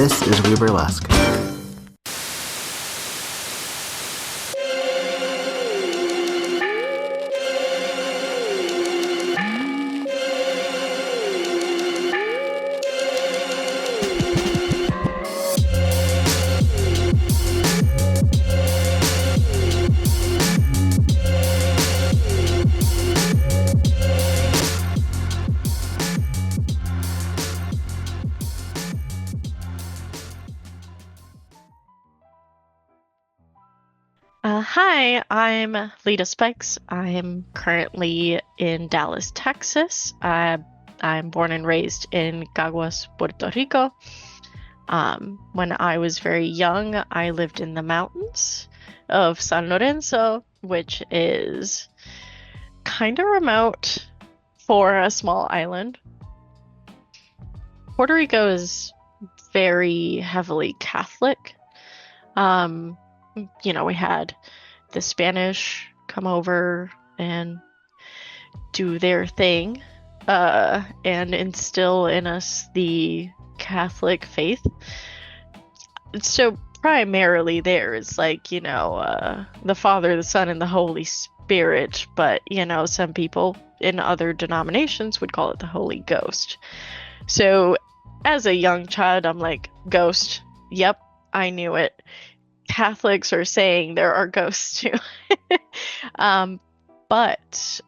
This is We-Burlesque. Hi, I'm Lita Spikes. I'm currently in Dallas, Texas. I'm born and raised in Caguas, Puerto Rico. When I was very young, I lived in the mountains of San Lorenzo, which is kind of remote for a small island. Puerto Rico is very heavily Catholic. We had the Spanish come over and do their thing, and instill in us the Catholic faith. So primarily there is the Father, the Son, and the Holy Spirit, but some people in other denominations would call it the Holy Ghost. So as a young child, I'm like, ghost, yep, I knew it. Catholics are saying there are ghosts too. But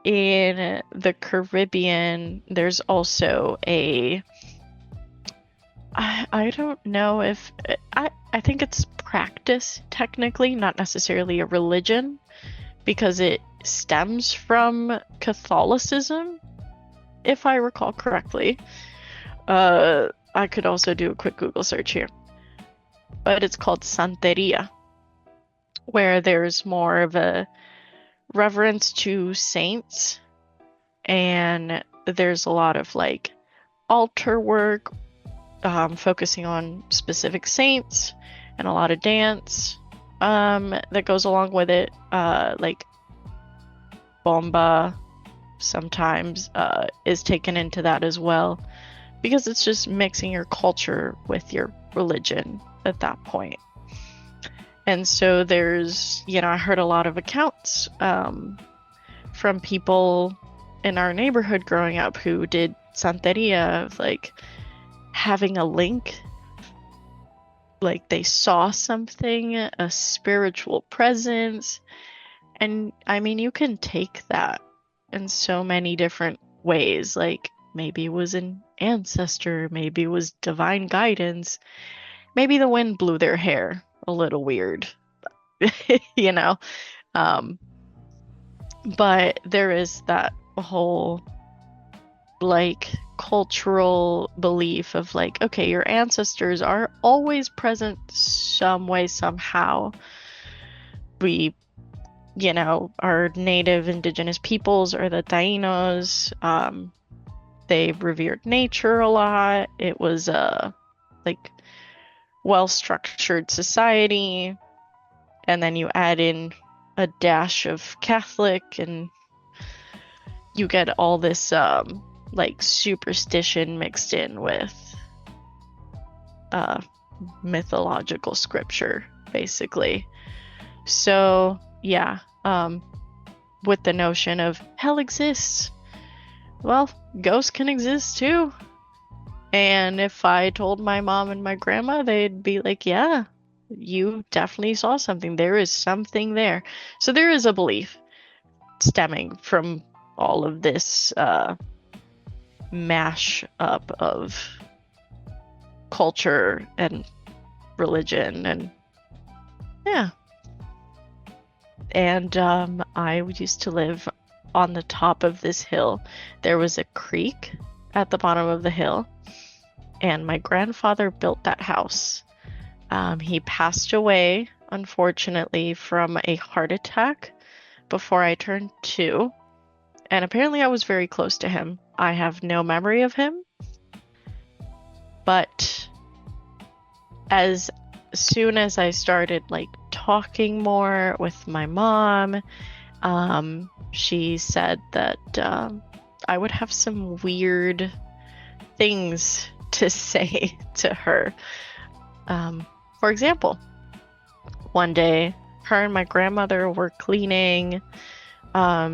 in the Caribbean, there's also I don't know if I think it's practice technically, not necessarily a religion, because it stems from Catholicism, if I recall correctly. I could also do a quick Google search here. But it's called Santeria, where there's more of a reverence to saints, and there's a lot of altar work, focusing on specific saints, and a lot of dance that goes along with it, like bomba sometimes is taken into that as well, because it's just mixing your culture with your religion at that point. And so there's, I heard a lot of accounts from people in our neighborhood growing up who did Santeria, of having a link, they saw something, a spiritual presence. And I mean, you can take that in so many different ways. Maybe it was an ancestor, maybe it was divine guidance. Maybe the wind blew their hair a little weird, but there is that whole cultural belief of okay, your ancestors are always present some way, somehow. We, our native indigenous peoples are the Tainos. They revered nature a lot. It was well-structured society, and then you add in a dash of Catholic, and you get all this superstition mixed in with mythological scripture, basically. So yeah, with the notion of hell exists, well, ghosts can exist too. And if I told my mom and my grandma, they'd be like, yeah, you definitely saw something. There is something there. So there is a belief stemming from all of this mash up of culture and religion, and yeah. And I used to live on the top of this hill. There was a creek at the bottom of the hill, and my grandfather built that house. He passed away, unfortunately, from a heart attack before I turned 2, and apparently I was very close to him. I have no memory of him, but as soon as I started talking more with my mom, she said that I would have some weird things to say to her. For example, one day, her and my grandmother were cleaning,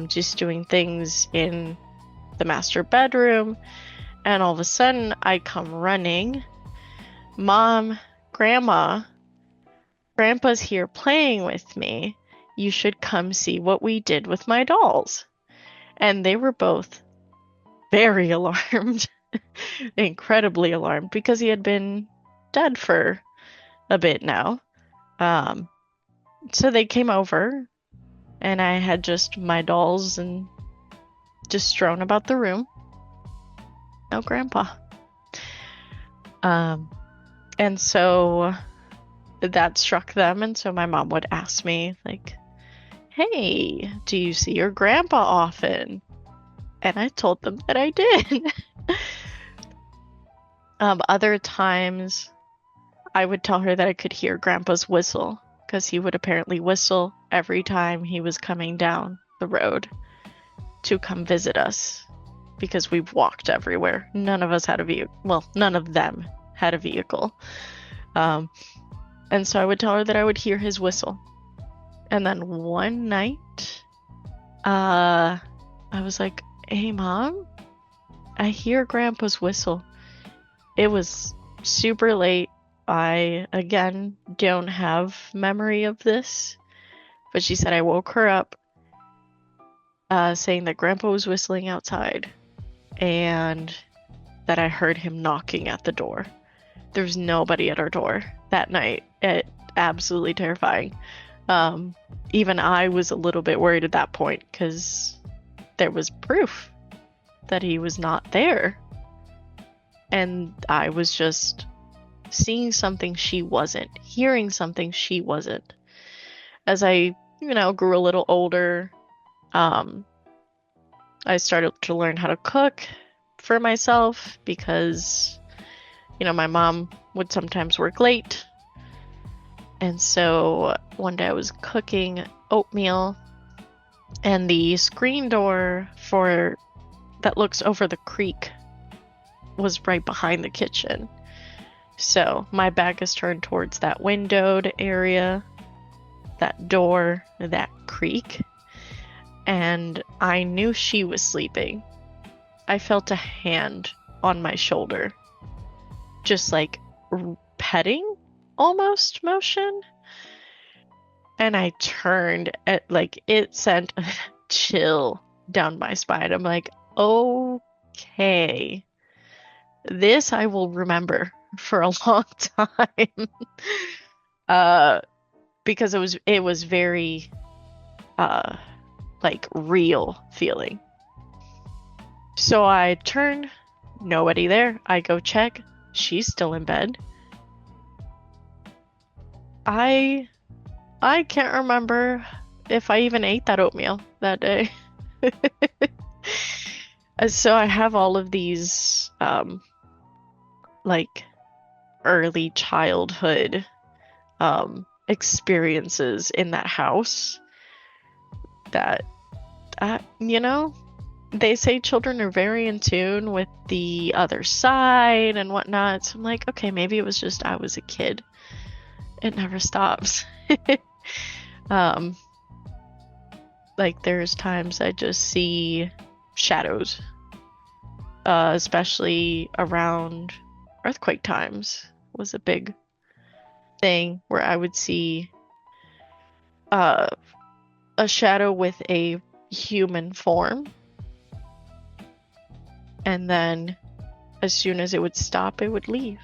just doing things in the master bedroom, and all of a sudden I come running. Mom, Grandma's here playing with me. You should come see what we did with my dolls. And they were both very alarmed, incredibly alarmed, because he had been dead for a bit now. So they came over, and I had just my dolls and just strewn about the room. No Grandpa. And so that struck them, and so my mom would ask me, like, hey, do you see your Grandpa often? And I told them that I did. Other times, I would tell her that I could hear Grandpa's whistle, because he would apparently whistle every time he was coming down the road to come visit us, because we walked everywhere. None of us had a vehicle. Well, none of them had a vehicle. And so I would tell her that I would hear his whistle. And then one night, I was like, hey, Mom, I hear Grandpa's whistle. It was super late. I, again, don't have memory of this. But she said I woke her up saying that Grandpa was whistling outside and that I heard him knocking at the door. There was nobody at our door that night. It absolutely terrifying. Even I was a little bit worried at that point because there was proof that he was not there. And I was just seeing something she wasn't, hearing something she wasn't. As I, grew a little older, I started to learn how to cook for myself because, my mom would sometimes work late. And so one day I was cooking oatmeal, and the screen door that looks over the creek was right behind the kitchen. So my back is turned towards that windowed area, that door, that creek, and I knew she was sleeping. I felt a hand on my shoulder, just like petting almost motion. And I turned it sent a chill down my spine. I'm like, okay, this I will remember for a long time. Because it was very real feeling. So I turn, nobody there. I go check, she's still in bed. I can't remember if I even ate that oatmeal that day. So I have all of these early childhood experiences in that house that they say children are very in tune with the other side and whatnot. So I'm like, okay, maybe it was just I was a kid. It never stops. There's times I just see shadows, especially around earthquake times was a big thing where I would see a shadow with a human form, and then as soon as it would stop, it would leave.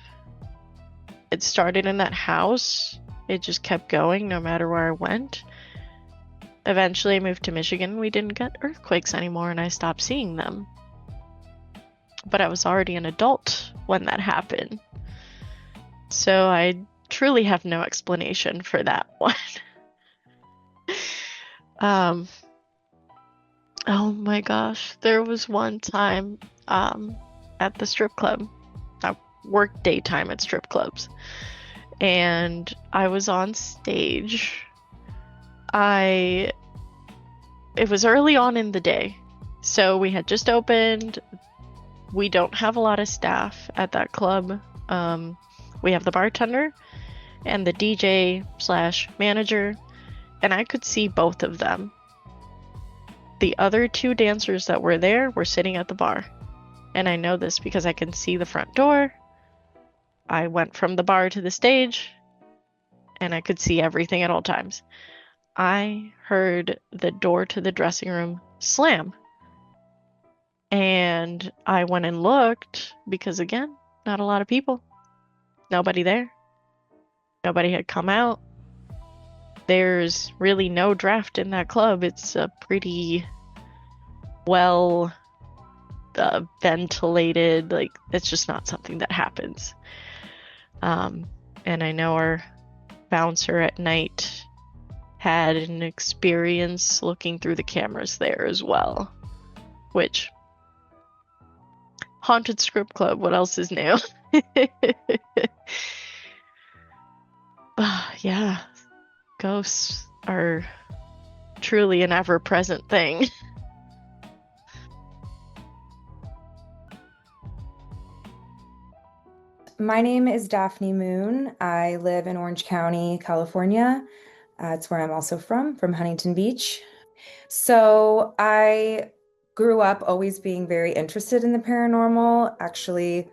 It started in that house. It just kept going no matter where I went. Eventually I moved to Michigan. We didn't get earthquakes anymore and I stopped seeing them. But I was already an adult when that happened. So I truly have no explanation for that one. Oh my gosh. There was one time at the strip club. I worked daytime at strip clubs. And I was on stage. It was early on in the day. So we had just opened. we don't have a lot of staff at that club. Um, we have the bartender and the DJ slash manager, and I could see both of them. The other two dancers that were there were sitting at the bar. And I know this because I can see the front door. I went from the bar to the stage, and I could see everything at all times. I heard the door to the dressing room slam. And I went and looked because, again, not a lot of people. Nobody there. Nobody had come out. There's really no draft in that club. It's a pretty well ventilated, like, it's just not something that happens. And I know our bouncer at night had an experience looking through the cameras there as well, which haunted script club, what else is new? Yeah, ghosts are truly an ever-present thing. My name is Daphne Moon. I live in Orange County, California. It's where I'm also from Huntington Beach. So I grew up always being very interested in the paranormal. Actually,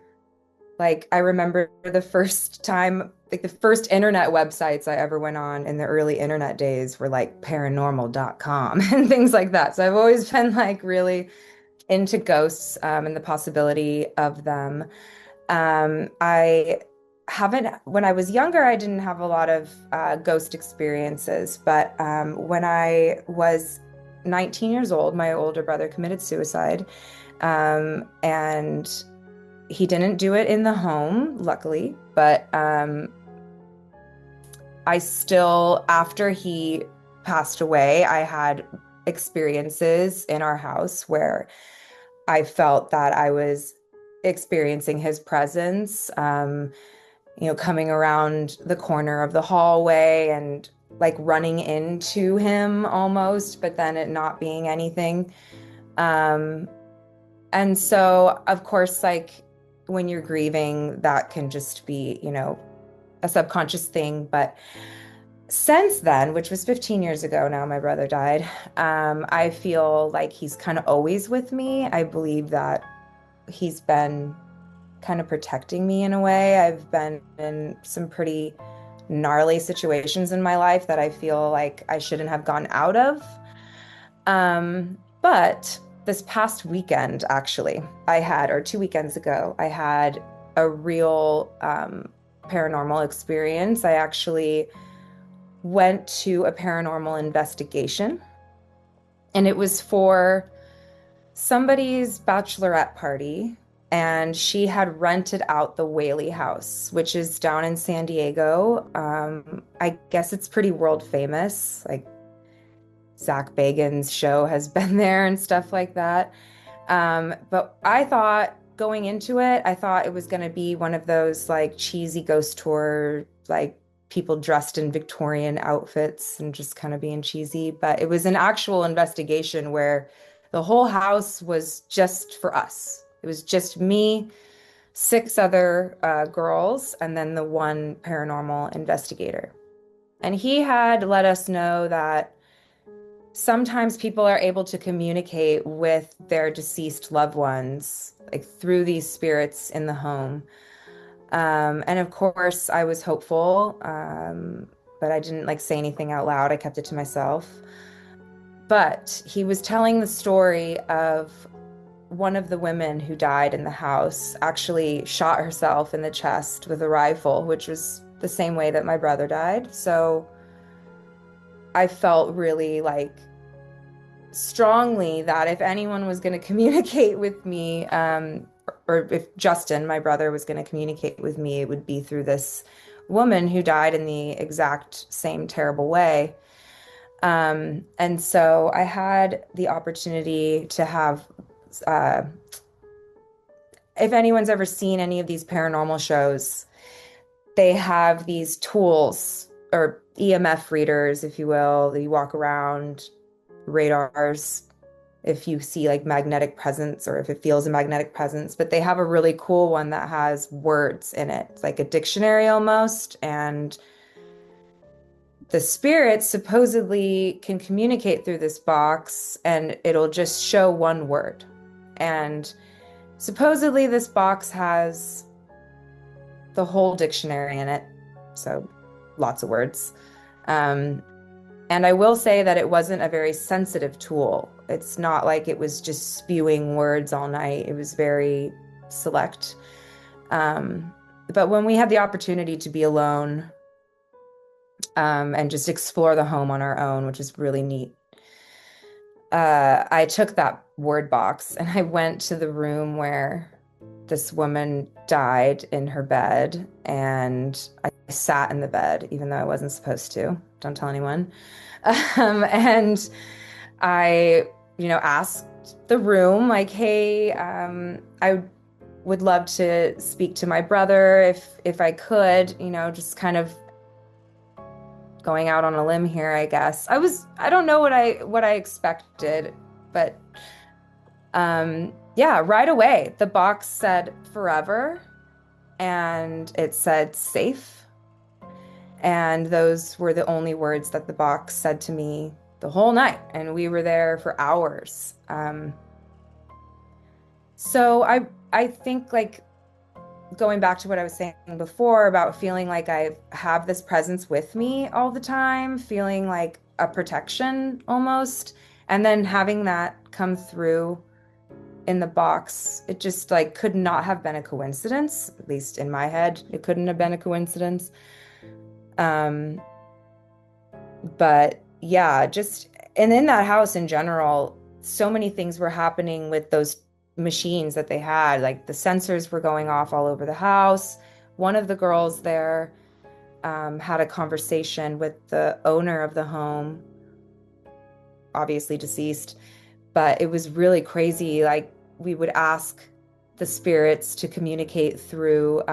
like I remember the first time, like the first internet websites I ever went on in the early internet days were like paranormal.com and things like that. So I've always been like really into ghosts and the possibility of them. I haven't, when I was younger, I didn't have a lot of ghost experiences, but when I was 19 years old, my older brother committed suicide. And he didn't do it in the home, luckily, but I still, after he passed away, I had experiences in our house where I felt that I was experiencing his presence, coming around the corner of the hallway and like running into him almost, but then it not being anything. And so, of course, like when you're grieving, that can just be, a subconscious thing. But since then, which was 15 years ago now, my brother died, I feel like he's kind of always with me. I believe that he's been kind of protecting me in a way. I've been in some pretty gnarly situations in my life that I feel like I shouldn't have gone out of. But this past weekend, actually, or 2 weekends ago, I had a real paranormal experience. I actually went to a paranormal investigation, and it was for somebody's bachelorette party, and she had rented out the Whaley House, which is down in San Diego. I guess it's pretty world famous. Like Zach Bagans' show has been there and stuff like that. But I thought going into it, I thought it was going to be one of those like cheesy ghost tour, like people dressed in Victorian outfits and just kind of being cheesy. But it was an actual investigation where the whole house was just for us. It was just me, six other girls, and then the one paranormal investigator. And he had let us know that sometimes people are able to communicate with their deceased loved ones, like through these spirits in the home. And of course, I was hopeful, but I didn't like say anything out loud. I kept it to myself. But he was telling the story of one of the women who died in the house actually shot herself in the chest with a rifle, which was the same way that my brother died. So I felt really like strongly that if anyone was going to communicate with me, or if Justin, my brother, was going to communicate with me, it would be through this woman who died in the exact same terrible way. And so I had the opportunity to have, uh, if anyone's ever seen any of these paranormal shows, they have these tools or EMF readers, if you will, that you walk around, radars. if you see like magnetic presence or if it feels a magnetic presence, but they have a really cool one that has words in it. It's like a dictionary almost, and the spirits supposedly can communicate through this box and it'll just show one word. And supposedly this box has the whole dictionary in it, so lots of words. Um, and I will say that it wasn't a very sensitive tool. It's not like it was just spewing words all night. It was very select. Um, but when we had the opportunity to be alone, and just explore the home on our own, which is really neat, I took that word box and I went to the room where this woman died in her bed, and I sat in the bed, even though I wasn't supposed to. Don't tell anyone. And I, asked the room, like, hey, I would love to speak to my brother if I could, just kind of going out on a limb here, I guess. I don't know what I expected, but yeah, right away the box said forever and it said safe. And those were the only words that the box said to me the whole night. And we were there for hours. So I think like going back to what I was saying before about feeling like I have this presence with me all the time, feeling like a protection almost, and then having that come through in the box, it just like could not have been a coincidence, at least in my head. It couldn't have been a coincidence. Um, but yeah, just and in that house in general, so many things were happening with those machines that they had. Like the sensors were going off all over the house. One of the girls there had a conversation with the owner of the home, obviously deceased, but it was really crazy. Like we would ask the spirits to communicate through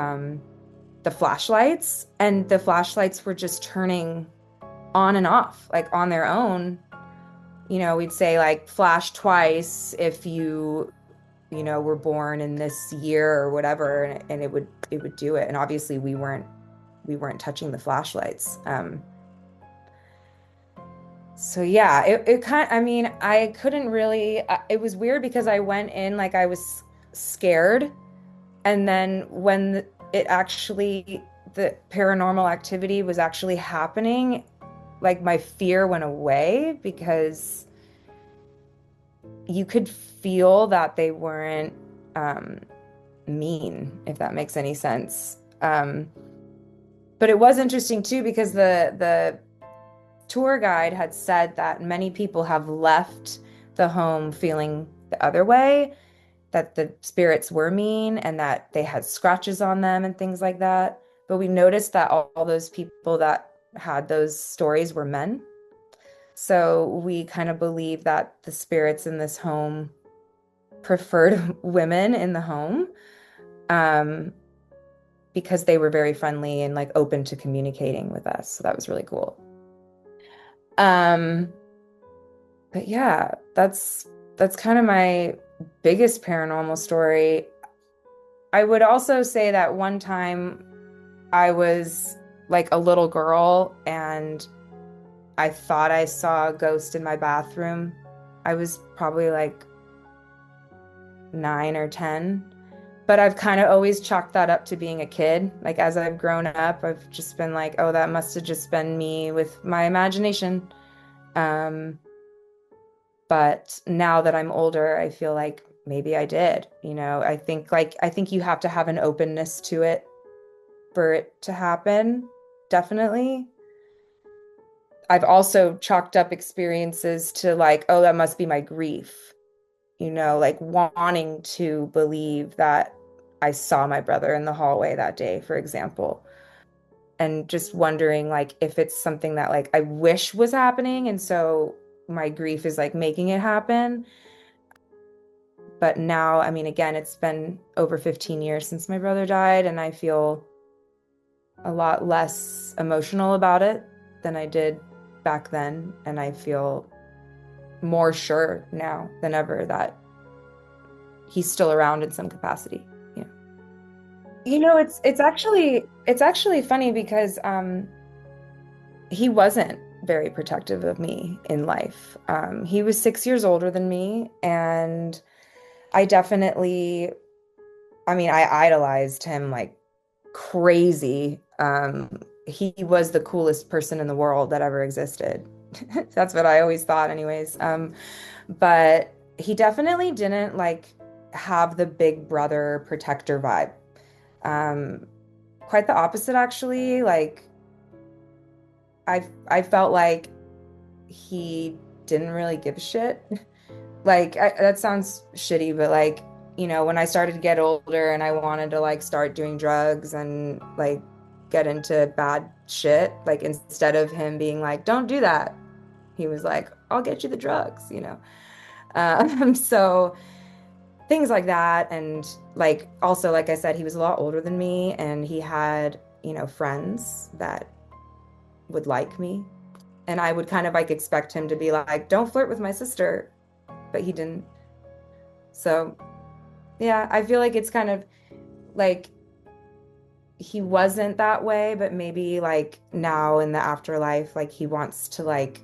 the flashlights, and the flashlights were just turning on and off, like on their own. We'd say like flash twice if were born in this year or whatever, and it would do it. And obviously we weren't touching the flashlights. So yeah, it kind I mean, I couldn't really it was weird because I went in like I was scared, and then when the paranormal activity was actually happening, like my fear went away because you could feel that they weren't um, mean, if that makes any sense. But it was interesting too because the tour guide had said that many people have left the home feeling the other way, that the spirits were mean and that they had scratches on them and things like that. But we noticed that all those people that had those stories were men. So we kind of believe that the spirits in this home preferred women in the home, um, because they were very friendly and like open to communicating with us. So that was really cool. Um, but yeah, that's kind of my biggest paranormal story. I would also say that one time I was like a little girl and I thought I saw a ghost in my bathroom. I was probably like 9 or 10, but I've kind of always chalked that up to being a kid. Like as I've grown up, I've just been like, oh, that must have just been me with my imagination. Um, but now that I'm older, I feel like maybe I did. I think you have to have an openness to it for it to happen. Definitely. I've also chalked up experiences to like, oh, that must be my grief, like wanting to believe that I saw my brother in the hallway that day, for example, and just wondering like if it's something that like I wish was happening, and so my grief is like making it happen. But now, I mean, again, it's been over 15 years since my brother died, and I feel a lot less emotional about it than I did back then, and I feel more sure now than ever that he's still around in some capacity. Yeah. It's actually funny because he wasn't very protective of me in life. He was 6 years older than me, and I definitely, I mean, I idolized him like crazy. He was the coolest person in the world that ever existed. That's what I always thought, anyways. But he definitely didn't like have the big brother protector vibe. Um, Quite the opposite, actually. Like I felt like he didn't really give a shit. That sounds shitty, but like, when I started to get older and I wanted to like start doing drugs and like get into bad shit, like instead of him being like, don't do that, he was like, I'll get you the drugs. So things like that. And like, also, like I said, he was a lot older than me and he had, friends that would like me. And I would kind of like expect him to be like, don't flirt with my sister, but he didn't. So, yeah, I feel like it's kind of like he wasn't that way, but maybe like now in the afterlife, like he wants to like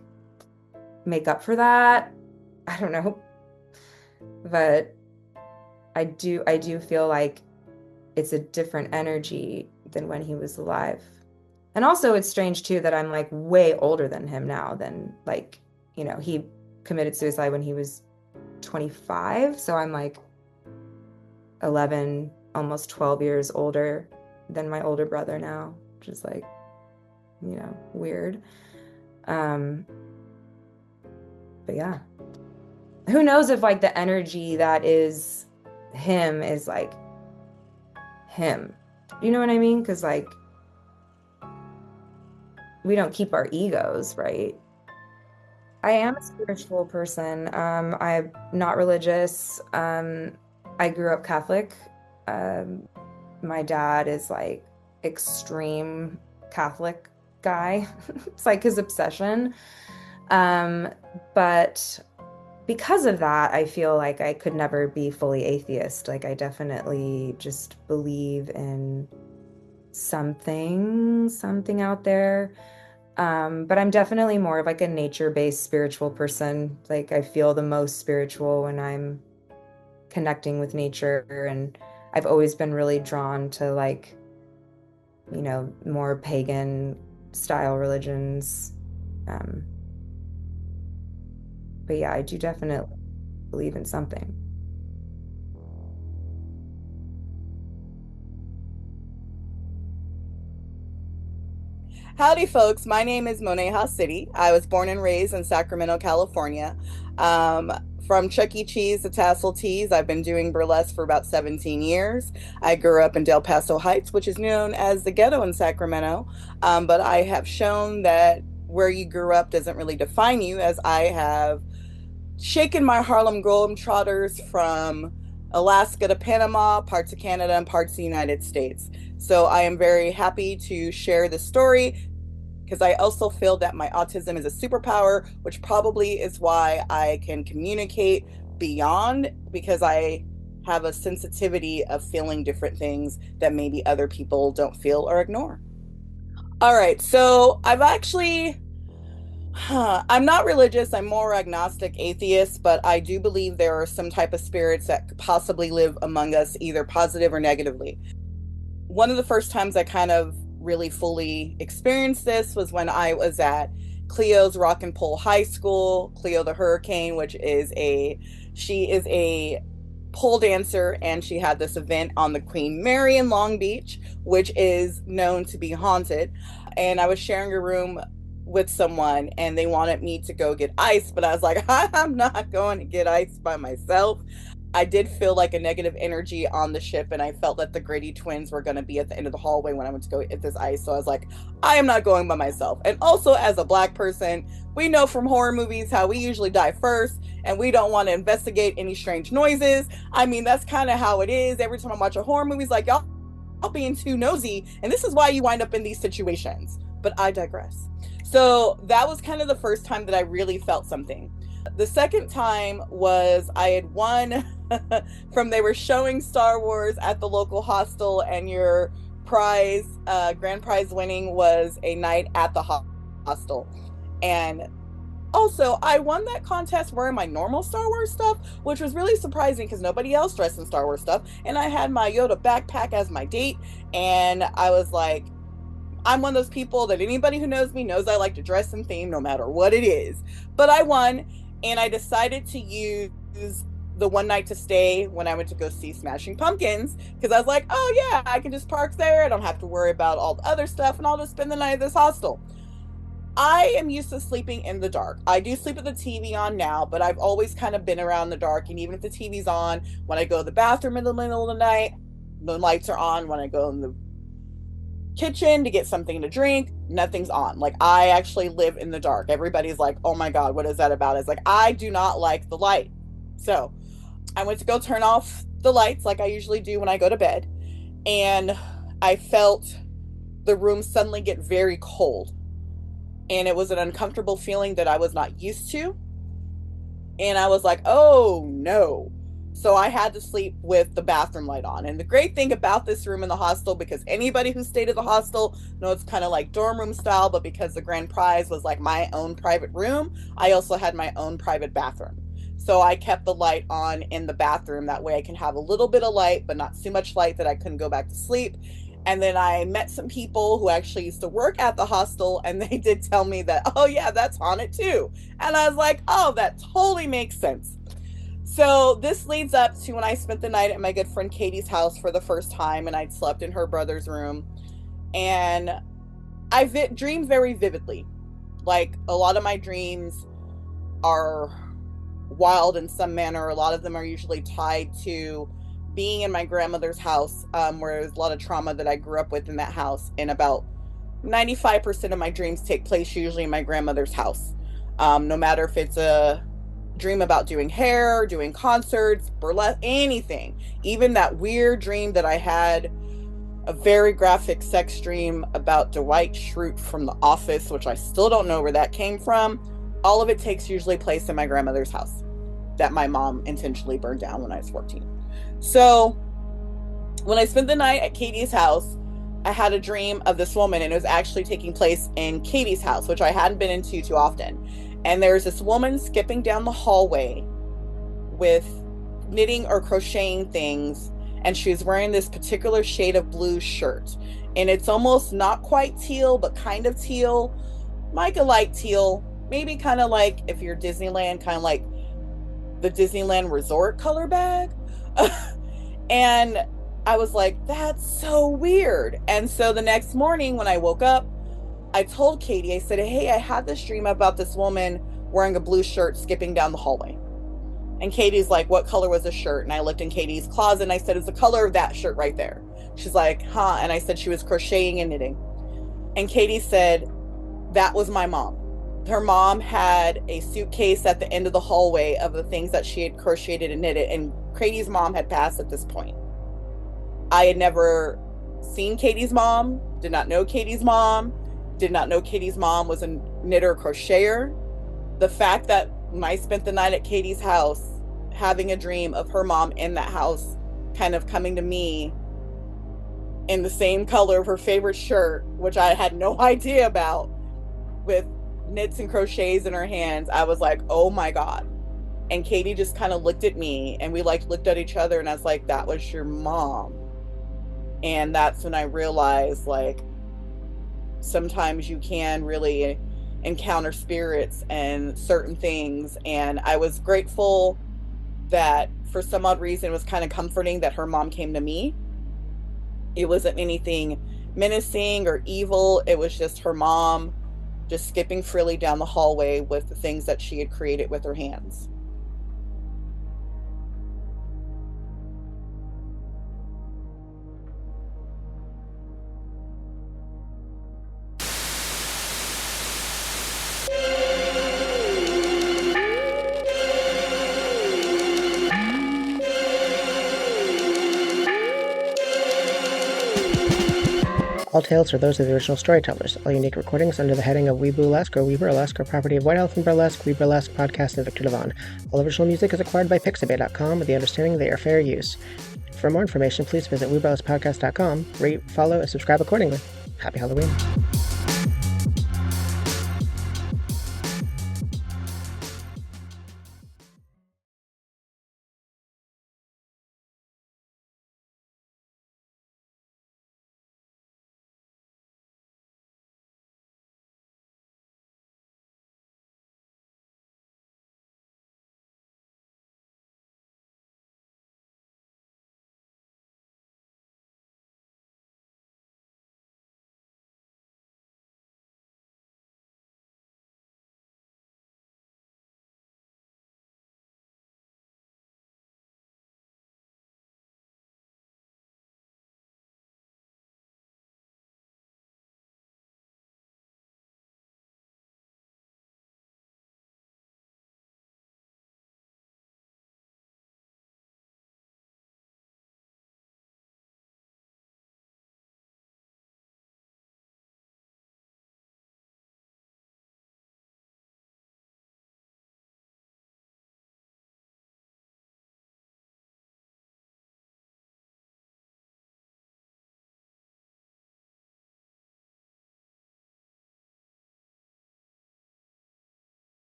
make up for that. I don't know. But I do feel like it's a different energy than when he was alive. And also it's strange too that I'm like way older than him now than like, he committed suicide when he was 25, so I'm like 11, almost 12 years older than my older brother now, which is like, weird. Um, but yeah, who knows if like the energy that is him is like him. You know what I mean? Because like we don't keep our egos, right? I am a spiritual person. I'm not religious. I grew up Catholic. Um, my dad is like extreme Catholic guy. It's like his obsession. Um, but because of that, I feel like I could never be fully atheist. Like I definitely just believe in something out there. But I'm definitely more of like a nature-based spiritual person. Like I feel the most spiritual when I'm connecting with nature, and I've always been really drawn to like, more pagan style religions. Um, but yeah, I do definitely believe in something. Howdy, folks. My name is Mone't Ha-Sidi. I was born and raised in Sacramento, California. Um, from Chuck E. Cheese to Tassel Tees, I've been doing burlesque for about 17 years. I grew up in Del Paso Heights, which is known as the ghetto in Sacramento. But I have shown that where you grew up doesn't really define you, as I have shaken my Harlem Globetrotters from Alaska to Panama, parts of Canada, and parts of the United States. So I am very happy to share this story because I also feel that my autism is a superpower, which probably is why I can communicate beyond, because I have a sensitivity of feeling different things that maybe other people don't feel or ignore. All right, so I'm not religious. I'm more agnostic atheist, but I do believe there are some type of spirits that could possibly live among us, either positive or negatively. One of the first times I kind of really fully experienced this was when I was at Cleo's Rock and Pole High School. Cleo the Hurricane, she is a pole dancer, and she had this event on the Queen Mary in Long Beach, which is known to be haunted. And I was sharing a room with someone and they wanted me to go get ice, but I was like, I'm not going to get ice by myself. I did feel like a negative energy on the ship, and I felt that the Grady twins were going to be at the end of the hallway when I went to go get this ice. So I was like, I am not going by myself. And also, as a Black person, we know from horror movies how we usually die first, and we don't want to investigate any strange noises. I mean, that's kind of how it is. Every time I watch a horror movie, it's like, y'all being too nosy, and this is why you wind up in these situations. But I digress. So that was kind of the first time that I really felt something. The second time was I had won from they were showing Star Wars at the local hostel, and your prize, grand prize winning was a night at the hostel. And also, I won that contest wearing my normal Star Wars stuff, which was really surprising because nobody else dressed in Star Wars stuff. And I had my Yoda backpack as my date. And I was like, I'm one of those people that anybody who knows me knows I like to dress in theme no matter what it is. But I won, and I decided to use the one night to stay when I went to go see Smashing Pumpkins, because I was like, oh yeah, I can just park there. I don't have to worry about all the other stuff, and I'll just spend the night at this hostel. I am used to sleeping in the dark. I do sleep with the TV on now, but I've always kind of been around the dark. And even if the TV's on, when I go to the bathroom in the middle of the night, the lights are on. When I go in the kitchen to get something to drink, nothing's on. Like, I actually live in the dark. Everybody's like, oh my God, what is that about? It's like, I do not like the light. So I went to go turn off the lights like I usually do when I go to bed. And I felt the room suddenly get very cold. And it was an uncomfortable feeling that I was not used to. And I was like, oh no. So I had to sleep with the bathroom light on. And the great thing about this room in the hostel, because anybody who stayed at the hostel knows it's kind of like dorm room style, but because the grand prize was like my own private room, I also had my own private bathroom. So I kept the light on in the bathroom. That way I can have a little bit of light, but not too much light that I couldn't go back to sleep. And then I met some people who actually used to work at the hostel, and they did tell me that, oh yeah, that's haunted too. And I was like, oh, that totally makes sense. So this leads up to when I spent the night at my good friend Katie's house for the first time, and I'd slept in her brother's room. And I dream very vividly. Like, a lot of my dreams are wild in some manner. A lot of them are usually tied to being in my grandmother's house, where there's a lot of trauma that I grew up with in that house. And about 95% of my dreams take place usually in my grandmother's house. No matter if it's a dream about doing hair, doing concerts, burlesque, anything. Even that weird dream that I had, a very graphic sex dream about Dwight Schrute from The Office, which I still don't know where that came from. All of it takes usually place in my grandmother's house that my mom intentionally burned down when I was 14. So when I spent the night at Katie's house, I had a dream of this woman, and it was actually taking place in Katie's house, which I hadn't been into too often. And there's this woman skipping down the hallway with knitting or crocheting things, and she was wearing this particular shade of blue shirt. And it's almost not quite teal, but kind of teal, like a light teal, maybe kind of like if you're Disneyland, kind of like the Disneyland Resort color bag. And I was like, that's so weird. And so the next morning when I woke up, I told Katie, I said, hey, I had this dream about this woman wearing a blue shirt skipping down the hallway. And Katie's like, what color was the shirt? And I looked in Katie's closet and I said, it's the color of that shirt right there. She's like, huh? And I said she was crocheting and knitting. And Katie said, that was my mom. Her mom had a suitcase at the end of the hallway of the things that she had crocheted and knitted. And Katie's mom had passed at this point. I had never seen Katie's mom, did not know Katie's mom, did not know Katie's mom was a knitter crocheter. The fact that when I spent the night at Katie's house, having a dream of her mom in that house, kind of coming to me in the same color of her favorite shirt, which I had no idea about, with knits and crochets in her hands, I was like, oh my God. And Katie just kind of looked at me, and we like looked at each other, and I was like, that was your mom. And that's when I realized, like, sometimes you can really encounter spirits and certain things. And I was grateful that for some odd reason it was kind of comforting that her mom came to me. It wasn't anything menacing or evil. It was just her mom just skipping freely down the hallway with the things that she had created with her hands. All tales are those of the original storytellers. All unique recordings under the heading of We-Boo-Lesque or We-Burlesque are property of White Elephant Burlesque, We-Burlesque Podcast, and Victor Devon. All original music is acquired by Pixabay.com with the understanding they are fair use. For more information, please visit WeBurlesquePodcast.com, rate, follow, and subscribe accordingly. Happy Halloween.